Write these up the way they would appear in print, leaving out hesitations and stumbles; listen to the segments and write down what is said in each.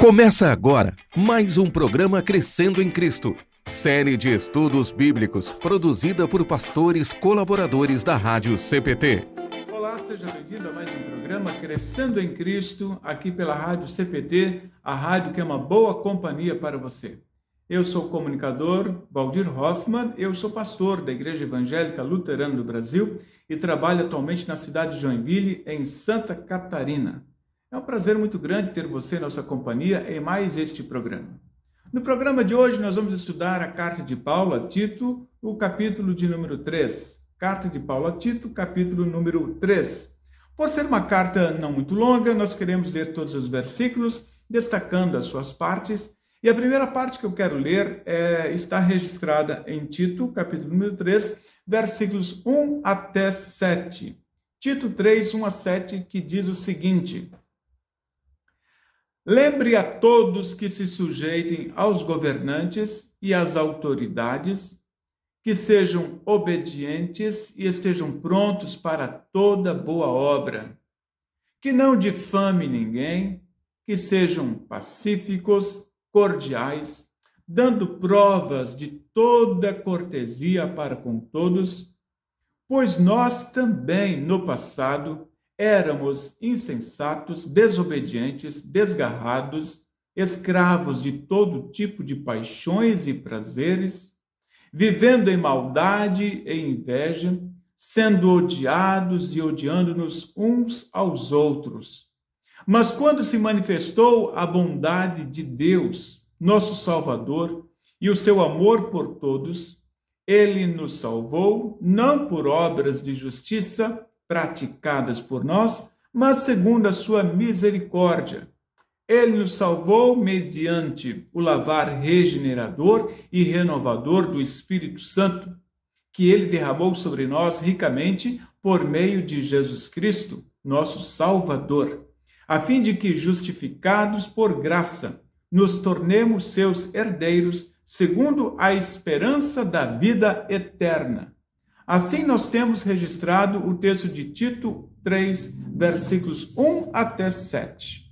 Começa agora mais um programa Crescendo em Cristo, série de estudos bíblicos produzida por pastores colaboradores da Rádio CPT. Olá, seja bem-vindo a mais um programa Crescendo em Cristo, aqui pela Rádio CPT, a rádio que é uma boa companhia para você. Eu sou o comunicador Valdir Hoffmann, eu sou pastor da Igreja Evangélica Luterana do Brasil e trabalho atualmente na cidade de Joinville, em Santa Catarina. É um prazer muito grande ter você em nossa companhia em mais este programa. No programa de hoje nós vamos estudar a carta de Paulo a Tito, o capítulo de número 3. Carta de Paulo a Tito, capítulo número 3. Por ser uma carta não muito longa, nós queremos ler todos os versículos, destacando as suas partes. E a primeira parte que eu quero ler está registrada em Tito, capítulo número 3, versículos 1 até 7. Tito 3, 1 a 7, que diz o seguinte: Lembre a todos que se sujeitem aos governantes e às autoridades, que sejam obedientes e estejam prontos para toda boa obra, que não difamem ninguém, que sejam pacíficos, cordiais, dando provas de toda cortesia para com todos, pois nós também, no passado, éramos insensatos, desobedientes, desgarrados, escravos de todo tipo de paixões e prazeres, vivendo em maldade e inveja, sendo odiados e odiando-nos uns aos outros. Mas quando se manifestou a bondade de Deus, nosso Salvador, e o seu amor por todos, ele nos salvou, não por obras de justiça praticadas por nós, mas segundo a sua misericórdia. Ele nos salvou mediante o lavar regenerador e renovador do Espírito Santo, que ele derramou sobre nós ricamente por meio de Jesus Cristo, nosso Salvador, a fim de que, justificados por graça, nos tornemos seus herdeiros, segundo a esperança da vida eterna. Assim nós temos registrado o texto de Tito 3, versículos 1 até 7.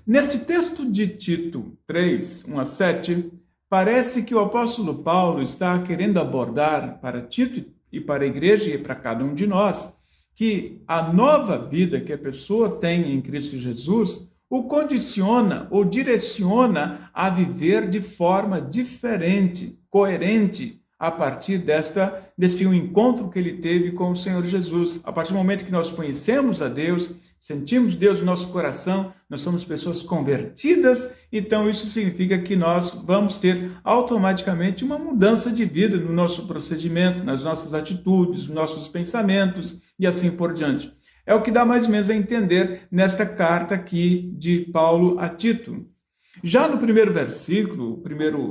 Neste texto de Tito 3, 1 a 7, parece que o apóstolo Paulo está querendo abordar para Tito e para a igreja e para cada um de nós, que a nova vida que a pessoa tem em Cristo Jesus o condiciona ou direciona a viver de forma diferente, coerente, a partir deste encontro que ele teve com o Senhor Jesus. A partir do momento que nós conhecemos a Deus, sentimos Deus no nosso coração, nós somos pessoas convertidas, então isso significa que nós vamos ter automaticamente uma mudança de vida no nosso procedimento, nas nossas atitudes, nos nossos pensamentos e assim por diante. É o que dá mais ou menos a entender nesta carta aqui de Paulo a Tito. Já no primeiro versículo,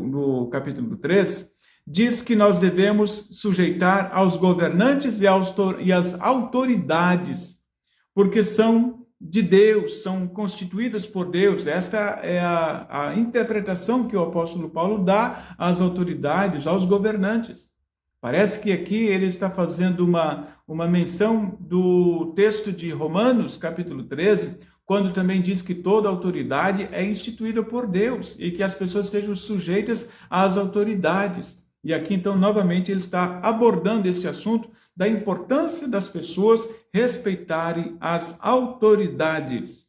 no capítulo 3, diz que nós devemos sujeitar aos governantes e às autoridades, porque são de Deus, são constituídas por Deus. Esta é a interpretação que o apóstolo Paulo dá às autoridades, aos governantes. Parece que aqui ele está fazendo uma menção do texto de Romanos, capítulo 13, quando também diz que toda autoridade é instituída por Deus e que as pessoas estejam sujeitas às autoridades. E aqui, então, novamente, ele está abordando este assunto da importância das pessoas respeitarem as autoridades.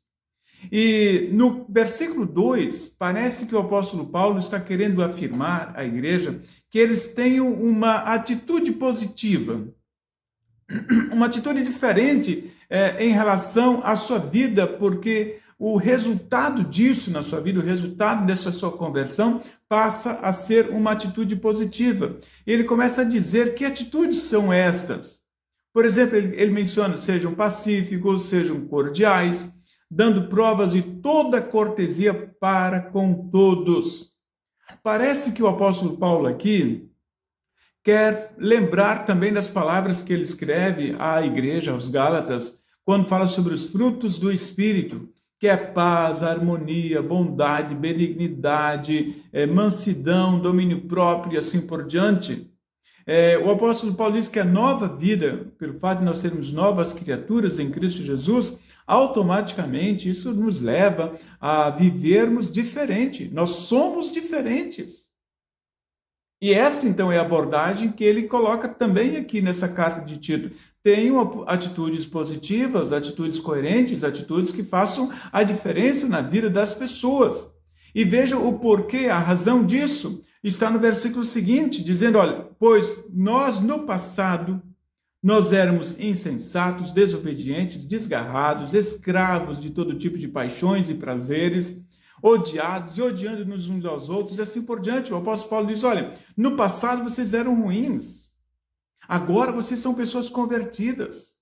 E no versículo 2, parece que o apóstolo Paulo está querendo afirmar à igreja que eles tenham uma atitude positiva, uma atitude diferente em relação à sua vida, porque o resultado disso na sua vida, o resultado dessa sua conversão, passa a ser uma atitude positiva. Ele começa a dizer que atitudes são estas. Por exemplo, ele menciona: sejam pacíficos, sejam cordiais, dando provas de toda cortesia para com todos. Parece que o apóstolo Paulo aqui quer lembrar também das palavras que ele escreve à igreja, aos Gálatas, quando fala sobre os frutos do Espírito, que é paz, harmonia, bondade, benignidade, mansidão, domínio próprio e assim por diante. O apóstolo Paulo diz que a nova vida, pelo fato de nós sermos novas criaturas em Cristo Jesus, automaticamente isso nos leva a vivermos diferente. Nós somos diferentes. E esta, então, é a abordagem que ele coloca também aqui nessa carta de Tito. Tenham atitudes positivas, atitudes coerentes, atitudes que façam a diferença na vida das pessoas. E veja o porquê, a razão disso está no versículo seguinte, dizendo, olha, pois nós no passado, nós éramos insensatos, desobedientes, desgarrados, escravos de todo tipo de paixões e prazeres, odiados e odiando-nos uns aos outros, e assim por diante. O apóstolo Paulo diz, olha, no passado vocês eram ruins, agora vocês são pessoas convertidas.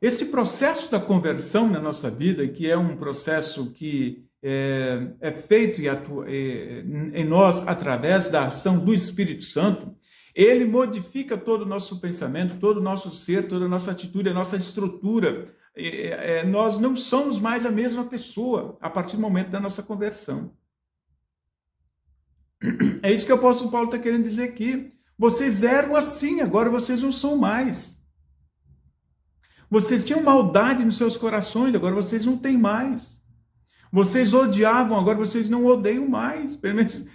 Este processo da conversão na nossa vida, que é um processo que é feito em nós através da ação do Espírito Santo, ele modifica todo o nosso pensamento, todo o nosso ser, toda a nossa atitude, a nossa estrutura. Nós não somos mais a mesma pessoa a partir do momento da nossa conversão. É isso que o apóstolo Paulo está querendo dizer aqui. Vocês eram assim, agora vocês não são mais. Vocês tinham maldade nos seus corações, agora vocês não têm mais. Vocês odiavam, agora vocês não odeiam mais. Pelo menos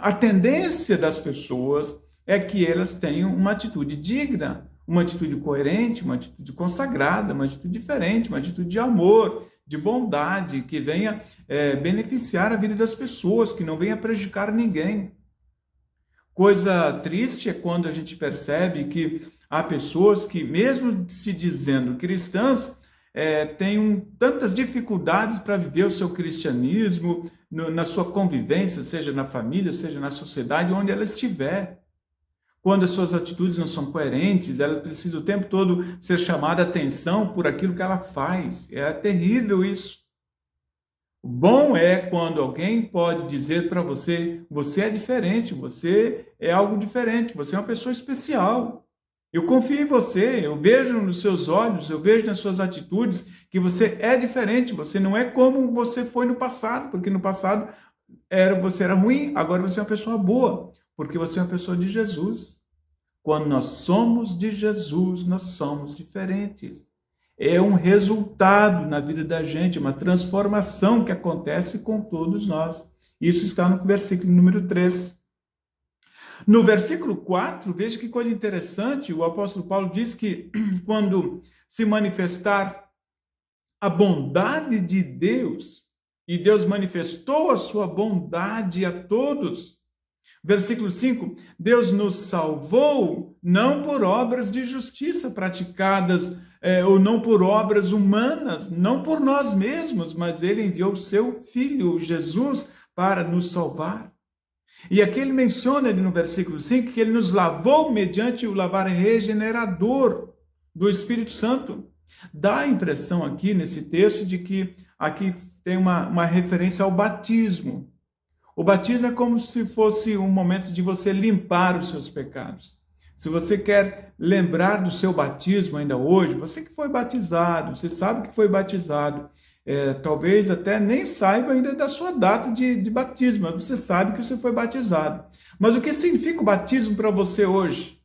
a tendência das pessoas é que elas tenham uma atitude digna, uma atitude coerente, uma atitude consagrada, uma atitude diferente, uma atitude de amor, de bondade, que venha beneficiar a vida das pessoas, que não venha prejudicar ninguém. Coisa triste é quando a gente percebe que há pessoas que, mesmo se dizendo cristãs, têm tantas dificuldades para viver o seu cristianismo, na sua convivência, seja na família, seja na sociedade, onde ela estiver. Quando as suas atitudes não são coerentes, ela precisa o tempo todo ser chamada a atenção por aquilo que ela faz. É terrível isso. O bom é quando alguém pode dizer para você, você é diferente, você é algo diferente, você é uma pessoa especial. Eu confio em você, eu vejo nos seus olhos, eu vejo nas suas atitudes que você é diferente, você não é como você foi no passado, porque no passado você era ruim, agora você é uma pessoa boa, porque você é uma pessoa de Jesus. Quando nós somos de Jesus, nós somos diferentes. É um resultado na vida da gente, uma transformação que acontece com todos nós. Isso está no versículo número 3. No versículo 4, veja que coisa interessante, o apóstolo Paulo diz que quando se manifestar a bondade de Deus, e Deus manifestou a sua bondade a todos, versículo 5, Deus nos salvou não por obras de justiça praticadas ou não por obras humanas, não por nós mesmos, mas ele enviou o seu Filho, Jesus, para nos salvar. E aqui ele menciona no versículo 5 que ele nos lavou mediante o lavar regenerador do Espírito Santo. Dá a impressão aqui nesse texto de que aqui tem uma referência ao batismo. O batismo é como se fosse um momento de você limpar os seus pecados. Se você quer lembrar do seu batismo ainda hoje, você que foi batizado, você sabe que foi batizado, talvez até nem saiba ainda da sua data de batismo, mas você sabe que você foi batizado. Mas o que significa o batismo para você hoje?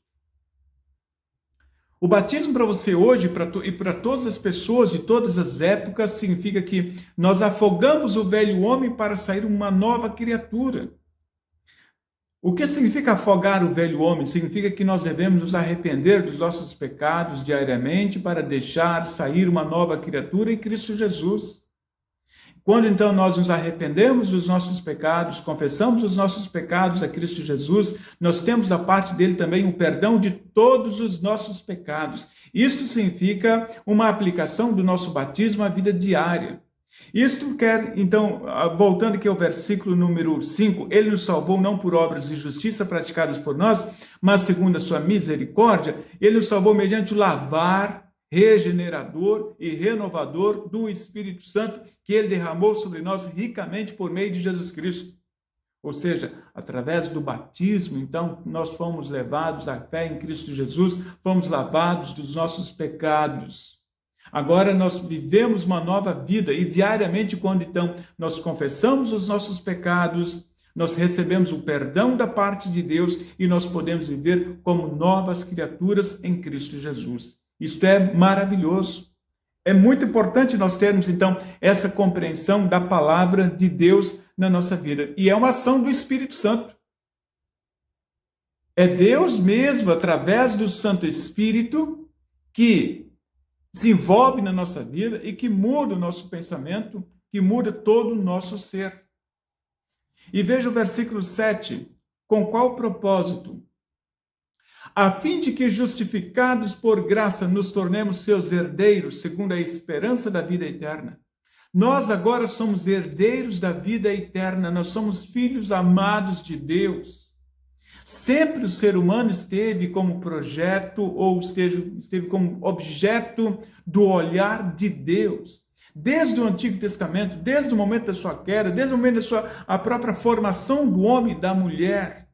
O batismo para você hoje e para todas as pessoas de todas as épocas significa que nós afogamos o velho homem para sair uma nova criatura. O que significa afogar o velho homem? Significa que nós devemos nos arrepender dos nossos pecados diariamente para deixar sair uma nova criatura em Cristo Jesus. Quando então nós nos arrependemos dos nossos pecados, confessamos os nossos pecados a Cristo Jesus, nós temos da parte dele também o perdão de todos os nossos pecados. Isto significa uma aplicação do nosso batismo à vida diária. Isto quer, então, voltando aqui ao versículo número 5, ele nos salvou não por obras de justiça praticadas por nós, mas segundo a sua misericórdia, ele nos salvou mediante o lavar regenerador e renovador do Espírito Santo, que ele derramou sobre nós ricamente por meio de Jesus Cristo. Ou seja, através do batismo, então, nós fomos levados à fé em Cristo Jesus, fomos lavados dos nossos pecados. Agora nós vivemos uma nova vida e diariamente, quando então nós confessamos os nossos pecados, nós recebemos o perdão da parte de Deus e nós podemos viver como novas criaturas em Cristo Jesus. Isto é maravilhoso. É muito importante nós termos, então, essa compreensão da palavra de Deus na nossa vida. E é uma ação do Espírito Santo. É Deus mesmo, através do Santo Espírito, que se envolve na nossa vida e que muda o nosso pensamento, que muda todo o nosso ser. E veja o versículo 7. Com qual propósito? A fim de que, justificados por graça, nos tornemos seus herdeiros, segundo a esperança da vida eterna. Nós agora somos herdeiros da vida eterna, nós somos filhos amados de Deus. Sempre o ser humano esteve como projeto ou esteve como objeto do olhar de Deus. Desde o Antigo Testamento, desde o momento da sua queda, desde o momento a própria formação do homem e da mulher,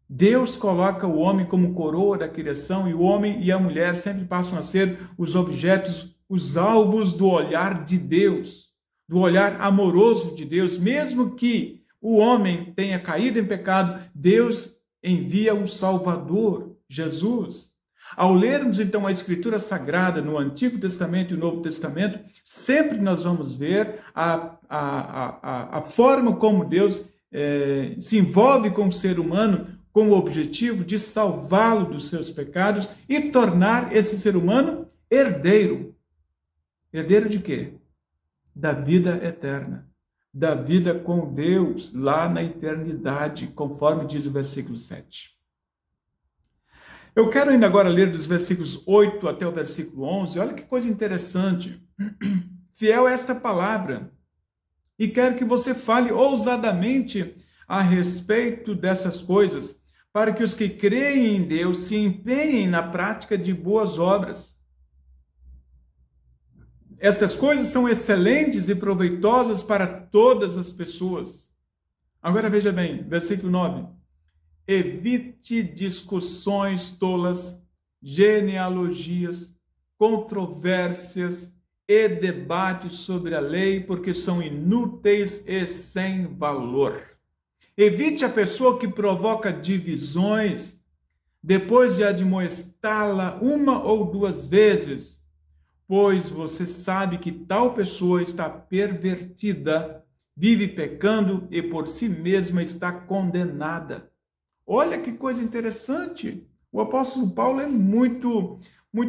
Deus coloca o homem como coroa da criação e o homem e a mulher sempre passam a ser os objetos, os alvos do olhar de Deus, do olhar amoroso de Deus. Mesmo que o homem tenha caído em pecado, Deus envia um Salvador, Jesus. Ao lermos, então, a Escritura Sagrada no Antigo Testamento e no Novo Testamento, sempre nós vamos ver a forma como Deus se envolve com o ser humano com o objetivo de salvá-lo dos seus pecados e tornar esse ser humano herdeiro. Herdeiro de quê? Da vida eterna. Da vida com Deus lá na eternidade, conforme diz o versículo 7. Eu quero ainda agora ler dos versículos 8 até o versículo 11. Olha que coisa interessante. Fiel é esta palavra. E quero que você fale ousadamente a respeito dessas coisas, para que os que creem em Deus se empenhem na prática de boas obras. Estas coisas são excelentes e proveitosas para todas as pessoas. Agora veja bem, versículo 9. Evite discussões tolas, genealogias, controvérsias e debates sobre a lei, porque são inúteis e sem valor. Evite a pessoa que provoca divisões, depois de admoestá-la uma ou duas vezes, pois você sabe que tal pessoa está pervertida, vive pecando e por si mesma está condenada. Olha que coisa interessante. O apóstolo Paulo é muito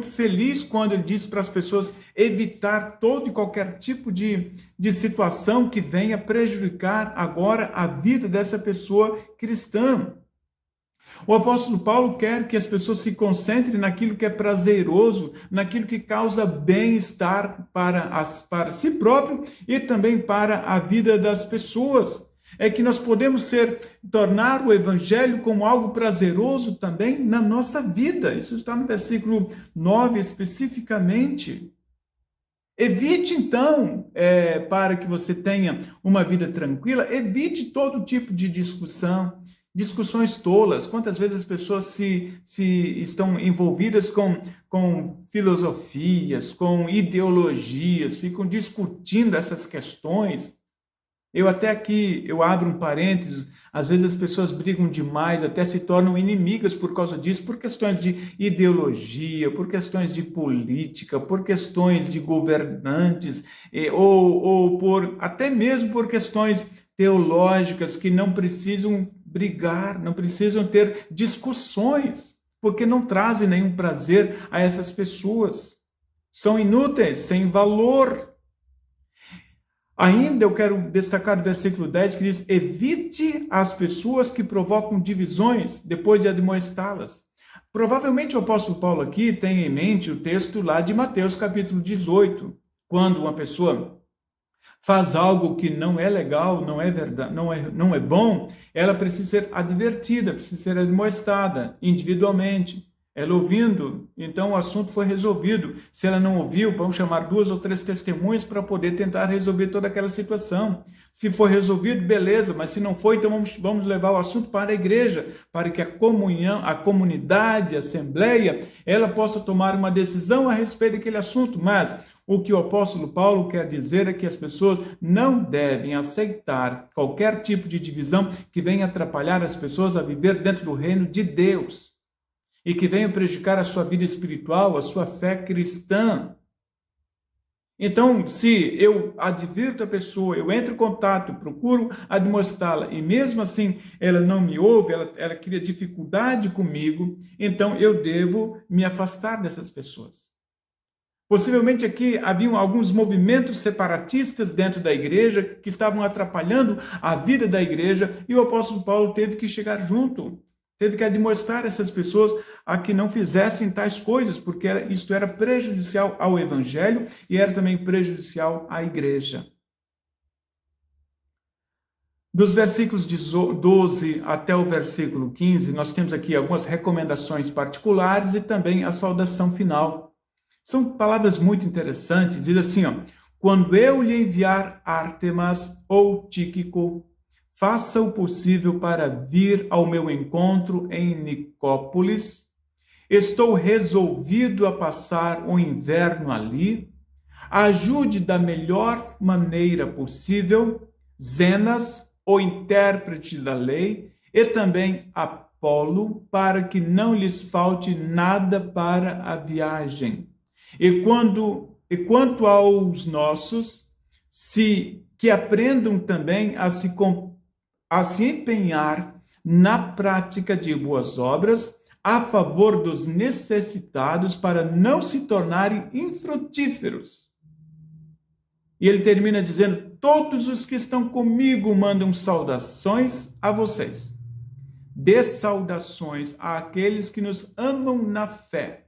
feliz quando ele diz para as pessoas evitar todo e qualquer tipo de situação que venha prejudicar agora a vida dessa pessoa cristã. O apóstolo Paulo quer que as pessoas se concentrem naquilo que é prazeroso, naquilo que causa bem-estar para si próprio e também para a vida das pessoas. É que nós podemos tornar o evangelho como algo prazeroso também na nossa vida. Isso está no versículo 9 especificamente. Evite, então, para que você tenha uma vida tranquila, evite todo tipo de discussões tolas. Quantas vezes as pessoas se estão envolvidas com filosofias, com ideologias, ficam discutindo essas questões. Eu abro um parênteses, às vezes as pessoas brigam demais, até se tornam inimigas por causa disso, por questões de ideologia, por questões de política, por questões de governantes, ou até mesmo por questões teológicas que não precisam brigar, não precisam ter discussões, porque não trazem nenhum prazer a essas pessoas. São inúteis, sem valor. Ainda eu quero destacar o versículo 10 que diz: evite as pessoas que provocam divisões depois de admoestá-las. Provavelmente o apóstolo Paulo aqui tem em mente o texto lá de Mateus capítulo 18, quando uma pessoa faz algo que não é legal, não é verdade, não é bom, ela precisa ser advertida, precisa ser admoestada individualmente. Ela ouvindo, então o assunto foi resolvido. Se ela não ouviu, vamos chamar 2 ou 3 testemunhas para poder tentar resolver toda aquela situação. Se for resolvido, beleza, mas se não for, então vamos levar o assunto para a igreja, para que a comunhão, a comunidade, a assembleia, ela possa tomar uma decisão a respeito daquele assunto. Mas o que o apóstolo Paulo quer dizer é que as pessoas não devem aceitar qualquer tipo de divisão que venha atrapalhar as pessoas a viver dentro do reino de Deus. e que venham prejudicar a sua vida espiritual, a sua fé cristã. Então, se eu advirto a pessoa, eu entro em contato, procuro admoestá-la, e mesmo assim ela não me ouve, ela cria dificuldade comigo, então eu devo me afastar dessas pessoas. Possivelmente aqui haviam alguns movimentos separatistas dentro da igreja que estavam atrapalhando a vida da igreja, e o apóstolo Paulo teve que chegar junto, teve que admoestar essas pessoas a que não fizessem tais coisas, porque isto era prejudicial ao evangelho e era também prejudicial à igreja. Dos versículos 12 até o versículo 15, nós temos aqui algumas recomendações particulares e também a saudação final. São palavras muito interessantes. Diz assim, quando eu lhe enviar Ártemas ou Tíquico, faça o possível para vir ao meu encontro em Nicópolis. Estou resolvido a passar o inverno ali. Ajude da melhor maneira possível Zenas, o intérprete da lei, e também Apolo, para que não lhes falte nada para a viagem. E quanto aos nossos, que aprendam também a se empenhar na prática de boas obras a favor dos necessitados para não se tornarem infrutíferos. E ele termina dizendo, todos os que estão comigo mandam saudações a vocês. Dê saudações àqueles que nos amam na fé.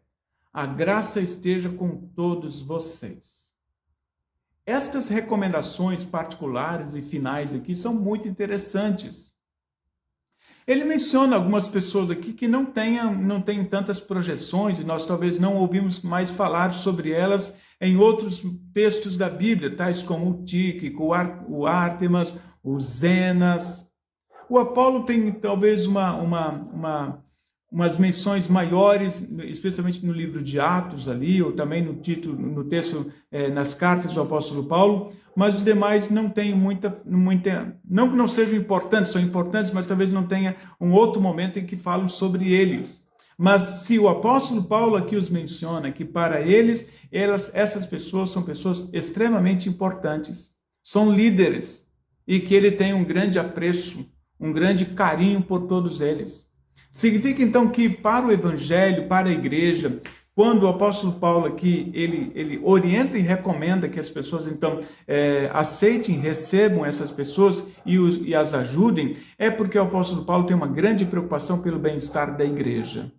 A graça esteja com todos vocês. Estas recomendações particulares e finais aqui são muito interessantes. Ele menciona algumas pessoas aqui que não têm tantas projeções, e nós talvez não ouvimos mais falar sobre elas em outros textos da Bíblia, tais como o Tíquico, o Ártemas, o Zenas. O Apolo tem talvez umas menções maiores, especialmente no livro de Atos ali, ou também no texto, nas cartas do apóstolo Paulo, mas os demais não têm muita, não que não sejam importantes, são importantes, mas talvez não tenha um outro momento em que falam sobre eles. Mas se o apóstolo Paulo aqui os menciona, que para eles, essas pessoas são pessoas extremamente importantes, são líderes, e que ele tem um grande apreço, um grande carinho por todos eles. Significa então que para o evangelho, para a igreja, quando o apóstolo Paulo aqui, ele orienta e recomenda que as pessoas então aceitem, recebam essas pessoas e as ajudem, é porque o apóstolo Paulo tem uma grande preocupação pelo bem-estar da igreja.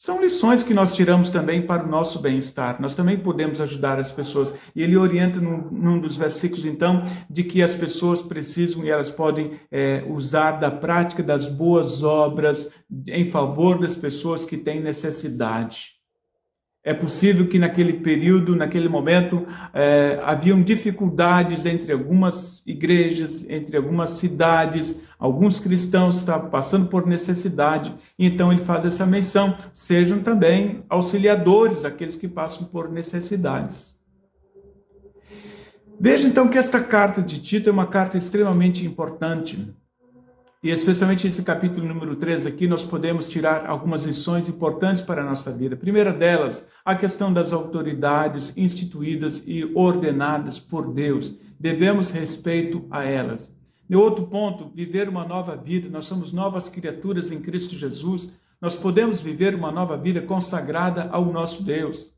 São lições que nós tiramos também para o nosso bem-estar. Nós também podemos ajudar as pessoas. E ele orienta num dos versículos, então, de que as pessoas precisam e elas podem usar da prática das boas obras em favor das pessoas que têm necessidade. É possível que naquele período, naquele momento, haviam dificuldades entre algumas igrejas, entre algumas cidades. Alguns cristãos estavam passando por necessidade, então ele faz essa menção. Sejam também auxiliadores, aqueles que passam por necessidades. Veja então que esta carta de Tito é uma carta extremamente importante. E especialmente esse capítulo número 3 aqui, nós podemos tirar algumas lições importantes para a nossa vida. A primeira delas, a questão das autoridades instituídas e ordenadas por Deus. Devemos respeito a elas. No outro ponto, viver uma nova vida. Nós somos novas criaturas em Cristo Jesus. Nós podemos viver uma nova vida consagrada ao nosso Deus.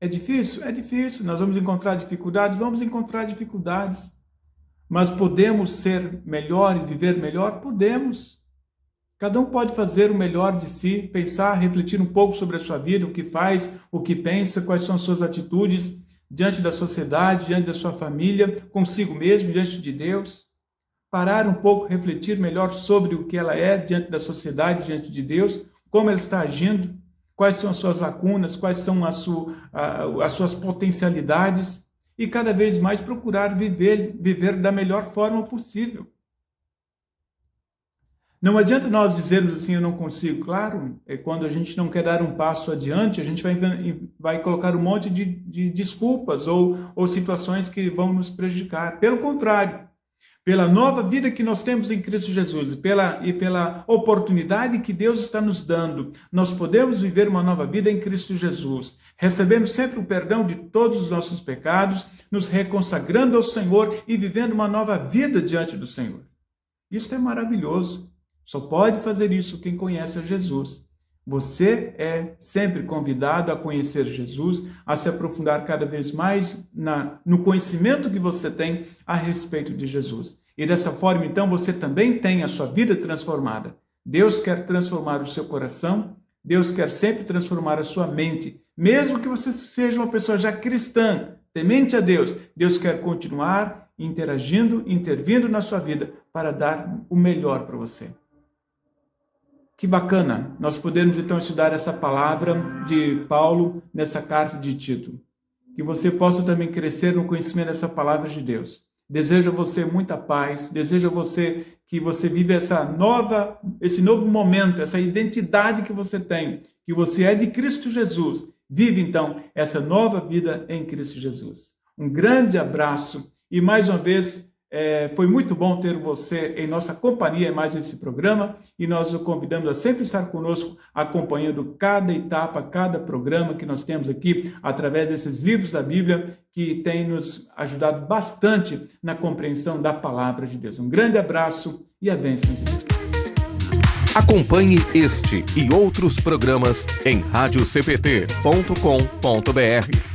É difícil? É difícil. Nós vamos encontrar dificuldades? Vamos encontrar dificuldades. Mas podemos ser melhor e viver melhor? Podemos. Cada um pode fazer o melhor de si, pensar, refletir um pouco sobre a sua vida, o que faz, o que pensa, quais são as suas atitudes diante da sociedade, diante da sua família, consigo mesmo, diante de Deus. Parar um pouco, refletir melhor sobre o que ela é diante da sociedade, diante de Deus, como ela está agindo, quais são as suas lacunas, quais são as suas potencialidades. E cada vez mais procurar viver da melhor forma possível. Não adianta nós dizermos assim, eu não consigo. Claro, quando a gente não quer dar um passo adiante, a gente vai colocar um monte de desculpas ou situações que vão nos prejudicar. Pelo contrário, pela nova vida que nós temos em Cristo Jesus e pela oportunidade que Deus está nos dando, nós podemos viver uma nova vida em Cristo Jesus, recebendo sempre o perdão de todos os nossos pecados, nos reconsagrando ao Senhor e vivendo uma nova vida diante do Senhor. Isso é maravilhoso. Só pode fazer isso quem conhece a Jesus. Você é sempre convidado a conhecer Jesus, a se aprofundar cada vez mais no conhecimento que você tem a respeito de Jesus. E dessa forma, então, você também tem a sua vida transformada. Deus quer transformar o seu coração, Deus quer sempre transformar a sua mente. Mesmo que você seja uma pessoa já cristã, temente a Deus, Deus quer continuar interagindo, intervindo na sua vida para dar o melhor para você. Que bacana nós podermos então estudar essa palavra de Paulo nessa carta de Tito. Que você possa também crescer no conhecimento dessa palavra de Deus. Desejo a você muita paz, desejo a você que você viva esse novo momento, essa identidade que você tem, que você é de Cristo Jesus. Vive então essa nova vida em Cristo Jesus. Um grande abraço e mais uma vez foi muito bom ter você em nossa companhia em mais esse programa e nós o convidamos a sempre estar conosco acompanhando cada etapa, cada programa que nós temos aqui através desses livros da Bíblia que tem nos ajudado bastante na compreensão da palavra de Deus. Um grande abraço e a bênção de Deus. Acompanhe este e outros programas em radiocpt.com.br.